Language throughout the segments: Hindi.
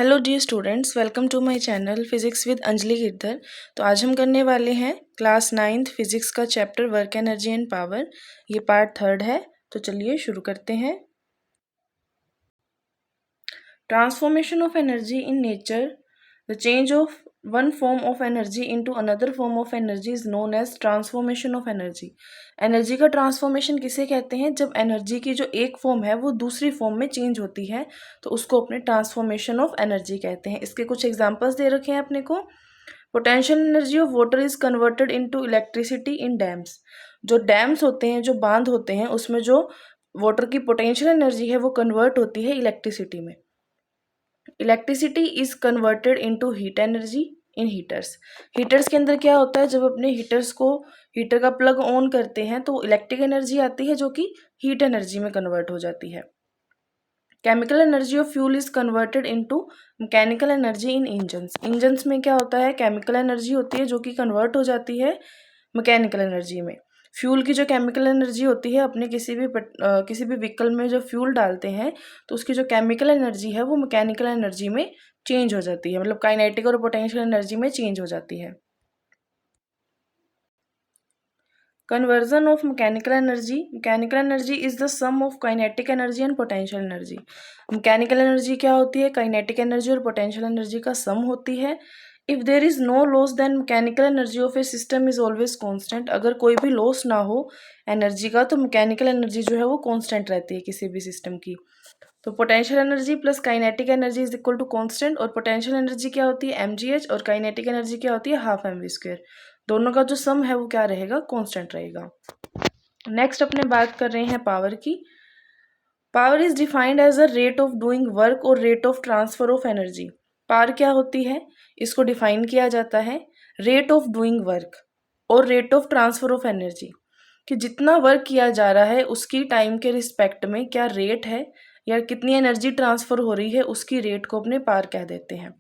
Hello dear students, welcome to my channel physics with Anjali Girdhar. तो आज हम करने वाले हैं क्लास 9th फिजिक्स का chapter work energy and power. ये पार्ट 3 है। तो चलिए शुरू करते हैं। Transformation of energy in nature, the change of one form of energy into another form of energy is known as transformation of energy. Energy का ट्रांसफॉर्मेशन किसे कहते हैं? जब एनर्जी की जो एक फॉर्म है वो दूसरी फॉर्म में चेंज होती है तो उसको अपने ट्रांसफॉर्मेशन ऑफ एनर्जी कहते हैं। इसके कुछ एग्जांपल्स दे रखे हैं अपने को। Potential energy of water is converted into electricity in dams. जो डैम्स होते हैं, जो बांध होते हैं, उसमें जो वाटर की पोटेंशियल एनर्जी है वो कन्वर्ट होती है इलेक्ट्रिसिटी में। Electricity is converted into heat energy in heaters. Heaters के अंदर क्या होता है? जब अपने हीटर का प्लग ऑन करते हैं तो इलेक्ट्रिक एनर्जी आती है जो कि हीट एनर्जी में कन्वर्ट हो जाती है। Chemical energy of fuel is converted into mechanical energy in engines. Engines में क्या होता है? केमिकल एनर्जी होती है जो कि कन्वर्ट हो जाती है मैकेनिकल एनर्जी में। फ्यूल की जो केमिकल एनर्जी होती है, अपने किसी भी व्हीकल में जो फ्यूल डालते हैं तो उसकी जो केमिकल एनर्जी है वो मैकेनिकल एनर्जी में चेंज हो जाती है, मतलब काइनेटिक और पोटेंशियल एनर्जी में चेंज हो जाती है। Conversion of mechanical energy. Mechanical energy is the sum of kinetic energy and potential energy. Mechanical energy क्या होती है? Kinetic energy और potential energy का sum होती है। If there is no loss then mechanical energy of a system is always constant. अगर कोई भी loss ना हो एनर्जी का तो mechanical energy जो है वो constant रहती है किसी भी सिस्टम की। तो potential energy plus kinetic energy is equal to constant. और पोटेंशियल एनर्जी क्या होती है? mgh। और काइनेटिक एनर्जी क्या होती है? Half mv²। दोनों का जो सम है वो क्या रहेगा? कांस्टेंट रहेगा। नेक्स्ट अपने बात कर रहे हैं पावर की। Power is defined as a rate of doing work और rate of transfer of energy. Power क्या होती है? इसको डिफाइन किया जाता है रेट ऑफ डूइंग वर्क और rate of transfer of energy, कि जितना वर्क किया जा रहा है उसकी टाइम के रिस्पेक्ट में क्या रेट है या कितनी एनर्जी ट्रांसफर हो रही है, उसकी रेट को अपने पावर कह देते हैं।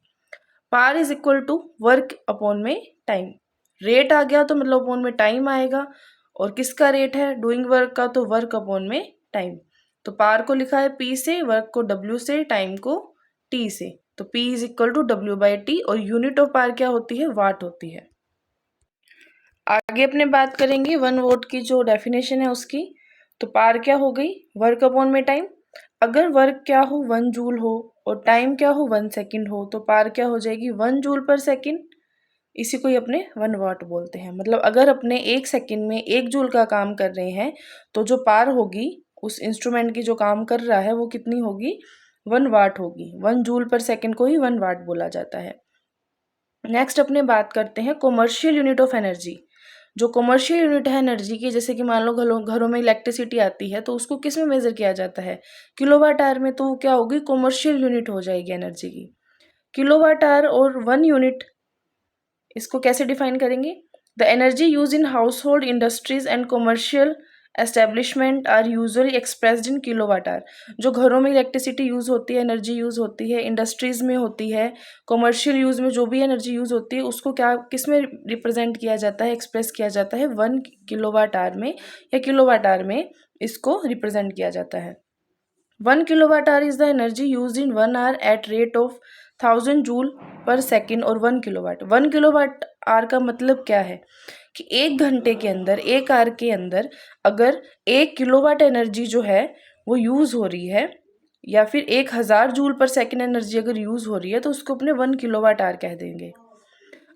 Power is equal to work upon में टाइम। रेट आ गया तो मतलब अपॉन में टाइम आएगा। और किसका रेट है? डूइंग वर्क का, तो वर्क अपॉन में टाइम। तो पावर को लिखा है पी से, वर्क को डब्ल्यू से, टाइम को टी से। तो P is equal to W by T. और यूनिट ऑफ पावर क्या होती है? वाट होती है। आगे अपने बात करेंगे 1 वोट की जो डेफिनेशन है उसकी। तो पावर क्या हो गई? वर्क अपॉन में टाइम। अगर वर्क क्या हो? 1 जूल हो और टाइम क्या हो? 1 सेकंड हो, तो पावर क्या हो जाएगी? 1 जूल पर सेकंड। इसी को ही अपने 1 वाट बोलते हैं। मतलब अगर अपने 1 सेकंड में 1 जूल का काम कर रहे हैं तो जो पावर होगी उस इंस्ट्रूमेंट की जो काम कर रहा है वो कितनी होगी? 1 वाट होगी। 1 जूल पर सेकंड को ही 1 वाट बोला जाता है। नेक्स्ट अपने बात करते हैं कॉमर्शियल यूनिट ऑफ एनर्जी। जो कॉमर्शियल यूनिट है एनर्जी की, जैसे कि मान लो घरों में इलेक्ट्रिसिटी आती है तो उसको किस में मेजर किया जाता है? किलोवाट आवर में। तो क्या होगी? कॉमर्शियल यूनिट हो जाएगी एनर्जी की। किलोवाट आवर और 1 यूनिट, इसको कैसे डिफाइन करेंगे? The energy use in household, industries and commercial establishment are usually expressed in kilowatt hour. जो घरों में इलेक्ट्रिसिटी यूज होती है, एनर्जी यूज होती है, इंडस्ट्रीज में होती है, कॉमर्शियल यूज में जो भी एनर्जी यूज होती है उसको क्या किस में रिप्रेजेंट किया जाता है? एक्सप्रेस किया जाता है 1 किलोवाट आवर में या किलोवाट आवर में इसको रिप्रेजेंट किया जाता है। 1 kilowatt hour is the energy used in 1 hour at rate of 1000 joule पर सेकेंड। और 1 किलोवाट 1 किलोवाट आवर का मतलब क्या है? कि 1 घंटे के अंदर, 1 आवर के अंदर अगर 1 किलोवाट एनर्जी जो है वो यूज हो रही है या फिर 1000 जूल पर सेकेंड एनर्जी अगर यूज हो रही है तो उसको अपने 1 किलोवाट आवर कह देंगे।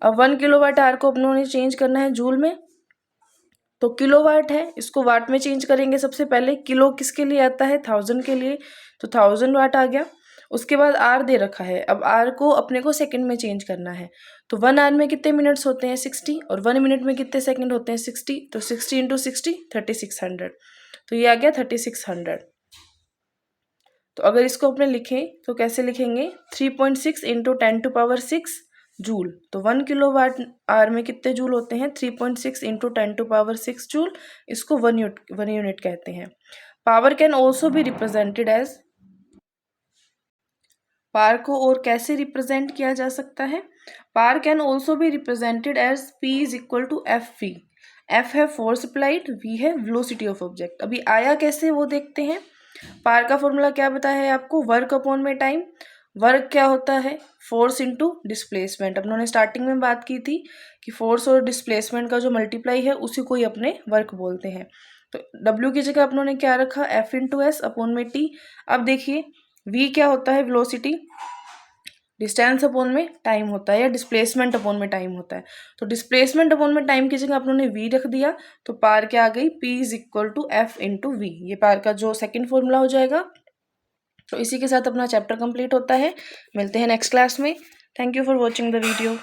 अब 1 किलोवाट आवर को अपनों चेंज करना है जूल में, तो किलोवाट है, इसको वाट में चेंज करेंगे। सबसे पहले किलो किसके लिए आता है? 1000 के लिए, तो 1000 वाट आ गया। उसके बाद आर दे रखा है, अब आर को अपने को सेकंड में चेंज करना है। तो 1 आवर में कितने मिनट्स होते हैं? 60। और 1 मिनट में कितने सेकंड होते हैं? 60। तो 60 इंटू 60 3600। तो ये आ गया 3600। तो अगर इसको अपने लिखें तो कैसे लिखेंगे? 3.6 इंटू 10⁻6 जूल। तो 1 किलोवाट आवर में कितने जूल होते हैं? 3.6 इंटू 10⁻6 जूल। इसको 1 यूनिट कहते हैं। पावर कैन ऑल्सो भी रिप्रेजेंटेड एज, पावर को और कैसे रिप्रेजेंट किया जा सकता है? पावर कैन ऑल्सो भी represented as P is equal to F V. F है फोर्स अप्लाइड, वी है वेलोसिटी ऑफ ऑब्जेक्ट। अभी आया कैसे वो देखते हैं। पावर का फॉर्मूला क्या बताया है आपको? वर्क अपॉन में टाइम। वर्क क्या होता है, फोर्स इनटू डिस्प्लेसमेंट। अपनों ने स्टार्टिंग में बात की थी कि फोर्स और डिस्प्लेसमेंट का जो मल्टीप्लाई है उसी को ही अपने वर्क बोलते हैं। तो W की जगह अपनों ने क्या रखा, F इंटू एस अपॉन में T। अब देखिए V क्या होता है, वेलोसिटी, डिस्टेंस अपॉन में टाइम होता है, या डिस्प्लेसमेंट अपॉन में टाइम होता है। तो डिस्प्लेसमेंट अपॉन में टाइम की जगह अपनों ने V रख दिया, तो पार क्या आ गई, P is equal to F into V. ये पार का जो सेकेंड फॉर्मूला हो जाएगा। तो इसी के साथ अपना चैप्टर कंप्लीट होता है। मिलते हैं नेक्स्ट क्लास में। Thank you for watching the video.